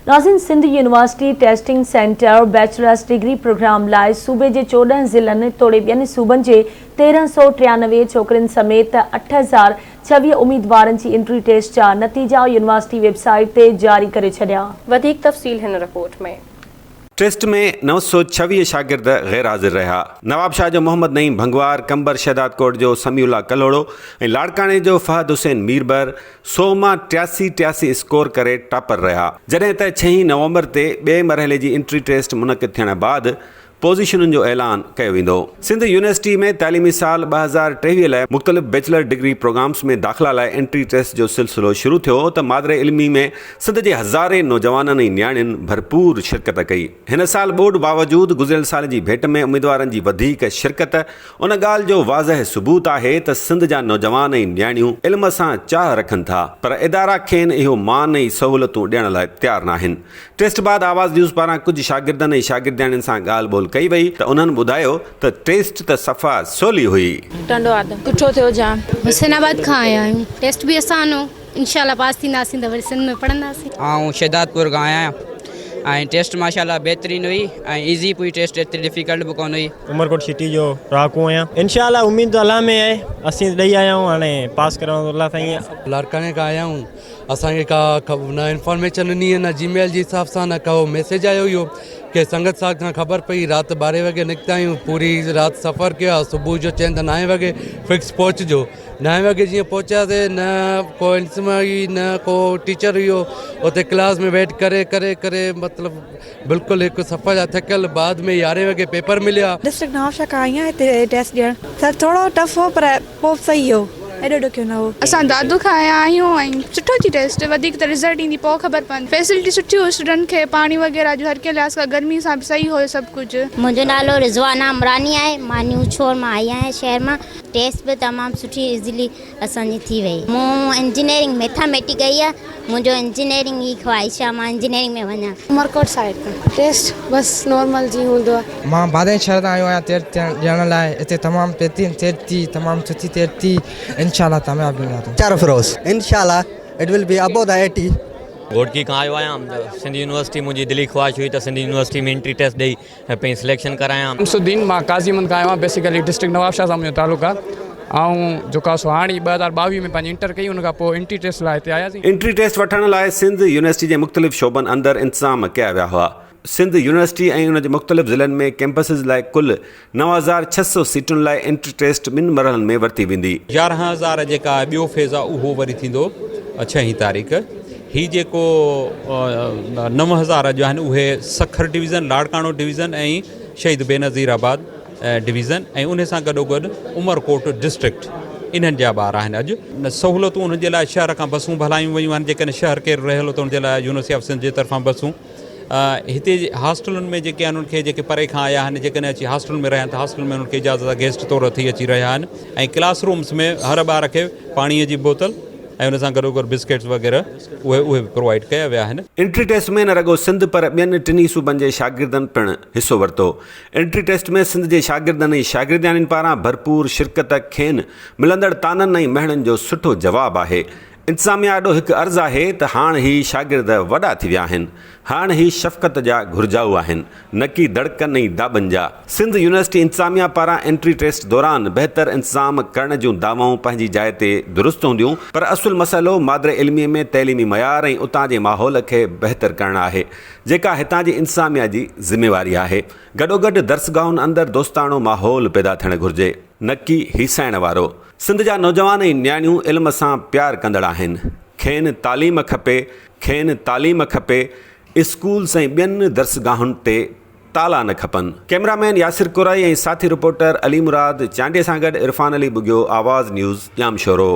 नाज़रीन, Sindh university testing center bachelors degree program लाइ सूबे जे 14 ज़िलनि तोड़े ॿियनि सूबनि जे 1393 छोकरियुनि समेत 8026 उम्मीदवारनि जी एंट्री टेस्ट जा नतीजा यूनिवर्सिटी वेबसाइट ते जारी करे छॾिया। वधीक तफ़सील हिन रिपोर्ट में। टेस्ट में 926 शागिर्द गैर हाज़िर रहा। नवाबशाह जो मोहम्मद नईम भंगवार, कंबर शहदाद कोट जो समीउल्ला कलोड़ो ऐं लाड़काणे जो फहद हुसैन मीरबर 100 मां 83 स्कोर करे टॉपर रहा। जॾहिं त 6 नवंबर ते ॿिए मरहले जी एंट्री टेस्ट मुनक़िद थियण बाद पोज़ीशनुनि जो ऐलान कयो वेंदो। सिंध यूनिवर्सिटी में तालीमी साल 2023 लाइ मुख़्तलिफ़ बैचलर डिग्री प्रोग्राम्स में दाख़िला लाइ एंट्री टेस्ट जो सिलसिलो शुरू थियो त मादरे इल्मी में सिंध जे हज़ारे नौजवाननि ऐं नियाणियुनि भरपूर शिरकत कई। हिन साल बोर्ड बावजूदु गुज़िरियल साल जी भेट में उम्मीदवारनि जी वधीक शिरकत उन ॻाल्हि जो वाज़ह सबूत आहे त सिंध जा नौजवान ऐं नियाणियूं इल्म सां चाह रखनि था, पर इदारा खेनि इहो मान ऐं सहूलियतूं ॾियण लाइ तयारु न आहिनि। टेस्ट बाद आवाज़ न्यूज़ पारां कुझु शागिर्दनि ऐं शागिर्दियाणियुनि सां ॻाल्हि ॿोल कई वई त उन्हनि ॿुधायो त टेस्ट त सफ़ा सवली हुई। टंडो आदम सुठो थियो जाम। हुसैनाबाद खां आया आहियूं। टेस्ट बि आसान हो, इंशाल्लाह पास थींदासीं त वरी सिंध में पढ़ंदासीं। ऐं शहदादपुर खां आया ऐं टेस्ट माशाल्लाह बहितरीन हुई ऐं ईज़ी हुई टेस्ट, एतिरी डिफिकल्ट बि कोन हुई। उमरकोट सिटी जो राकू आहियां। इंशाल्लाह उम्मीद तो अल्लाह में आहे, असीं ॾेई आया आहियूं, हाणे पास कराऊं अल्लाह साईं। लाड़काणे खां आया आहियूं। असांखे का न इंफॉर्मेशन ॾिनी न जीमेल जे हिसाब सां न को मैसेज आयो हुयो कि संगत साहब खां ख़बर पई। राति 12 वॻे निकिता आहियूं, पूरी राति सफ़र कयो। सुबुह जो चइनि त 9 वॻे फिक्स पहुचजो। 9 वॻे जीअं पहुचासीं न को इंस्ट्रूमेंट न को टीचर हुयो उते क्लास में वेट करे करे करे मतिलबु बिल्कुलु हिकु सफ़र जा थकियल। बाद में 11 वॻे पेपर मिलिया। डिस्ट्रिक्ट नवाबशाह खां आई आहियां हिते टेस्ट ॾियण। सर थोरो टफ हो पर पोइ सही हो, एॾो ॾुखियो न हो। असां दादू खां आया आहियूं ऐं सुठो थी टेस्ट, वधीक त रिज़ल्ट ईंदी पोइ ख़बर पवंदी। फैसिलिटी सुठी हुई स्टूडेंट खे, पाणी वग़ैरह जो हर कंहिं लिहाज़ खां गर्मी सां बि सही हुयो सभु कुझु। मुंहिंजो नालो रिज़वाना अमरानी आहे, मां न्यू छोर मां आई आहियां शहर मां। टेस्ट बि तमामु सुठी इज़िली असांजी थी वई। मूं इंजीनियरिंग मैथमेटिक कई आहे, मुंहिंजो इंजीनियरिंग जी ख्वाहिश आहे मां इंजीनियरिंग में वञा। उमरकोट साइड खां टेस्ट बसि नॉर्मल जी हूंदो आहे। मां बादे शहर तां आयो आहियां टेस्ट ॾियण लाइ। हिते तमामु बहितरीन टेस्ट थी, तमामु सुठी टेस्ट थी। इंशाल्लाह कामयाबु चारोफरोज़ इंशाल्लाह it will be above the 80। Ghotki खां आयो आहियां। सिंध यूनिवर्सिटी मुंहिंजी दिली ख्वाहिश हुई त सिंध यूनिवर्सिटी में एंट्री टेस्ट ॾेई पंहिंजी सिलेक्शन करायां। शमसुद्दीन मां काज़ीमंद खां आयो आहियां। बेसिकली डिस्ट्रिक्ट नवाबशाह सां मुंहिंजो तालुक़ु आहे। ऐं जेका सो हाणे 2022 में पंहिंजी इंटर कई, उन खां पोइ एंट्री टेस्ट लाइ हिते आयासीं। एंट्री टेस्ट वठण लाइ सिंध यूनिवर्सिटी जे मुख़्तलिफ़ शोबनि अंदरि इंतज़ाम कया विया हुआ। सिंध यूनिवर्सिटी ऐं उन जे मुख़्तलिफ़ ज़िलनि में कैंपसिस लाइ कुल 9600 सीटुनि लाइ एंट्री टेस्ट ॿिनि मरहलनि में वरिती वेंदी। 11000 जेका ॿियो फेज़ आहे उहो वरी थींदो 6 तारीख़। ही जेको 9000 जो आहिनि उहे सखर डिवीज़न, लाड़काणो डिवीज़न ऐं शहीद बेनज़ीराबाद डिवीज़न ऐं उन सां गॾोगॾु उमरकोट डिस्ट्रिक्ट, इन्हनि जा ॿार आहिनि। अॼु सहूलियतूं उनजे लाइ शहर खां बसूं भलायूं वयूं आहिनि। जेकॾहिं शहर केरु रहियल त उनजे लाइ यूनिवर्सिटी ऑफ सिंध जे तरफ़ां बसूं। हिते हॉस्टलुनि में जेके आहिनि उनखे जेके परे खां आया आहिनि, जेकॾहिं अची हॉस्टल में रहिया आहिनि त हॉस्टल में उन्हनि खे इजाज़त गेस्ट तौरु थी अची रहिया आहिनि। ऐं क्लासरूम्स में हर ॿार खे पाणीअ जी बोतल ऐं उन सां गॾोगॾु बिस्किट्स वग़ैरह उहे प्रोवाइड कया विया आहिनि। एंट्री टेस्ट में न रुॻो सिंध पर ॿियनि टिनी सूबनि जे शागिर्दनि पिणु हिसो वरितो। एंट्री टेस्ट में सिंध जे शागिर्दनि ऐं शागिर्दियाणियुनि पारां भरपूर शिरकत खेनि मिलंदड़ ताननि ऐं महणनि जो सुठो जवाबु आहे। इंतिज़ामिया ॾो हिकु अर्ज़ु आहे त हाणे ही शागिर्द वॾा थी विया आहिनि, हाणे ही शफ़क़त जा घुरिजाऊ आहिनि, न की धड़कन ऐं दाबनि जा। सिंध यूनिवर्सिटी इंतिज़ामिया पारां एंट्री टेस्ट दौरान बहितर इंतज़ाम करण जूं दावाऊं पंहिंजी जाइ ते दुरुस्त हूंदियूं, पर असुलु मसइलो मादरे इल्मीअ में तइलीमी मयार ऐं उतां जे माहौल खे बहितर करणु आहे, जेका हितां जी इंतिज़ामिया जी ज़िम्मेवारी आहे। गॾोगॾु दर्सगाहुनि अंदरि दोस्ताणो माहौल पैदा थियणु घुरिजे, न की हीसाइण वारो। सिंध जा नौजवान ऐं नियाणियूं इल्म सां प्यार कंदड़ आहिनि। खेनि तालीम खपे, खेनि तालीम खपे। स्कूल्स ऐं ॿियनि दर्सगाहुनि ते ताला न खपनि। कैमरामैन यासिर कुराई ऐं साथी रिपोर्टर अली मुराद चांडिया सां गॾु इरफान अली बुगियो, आवाज़ न्यूज़ जामशोरो।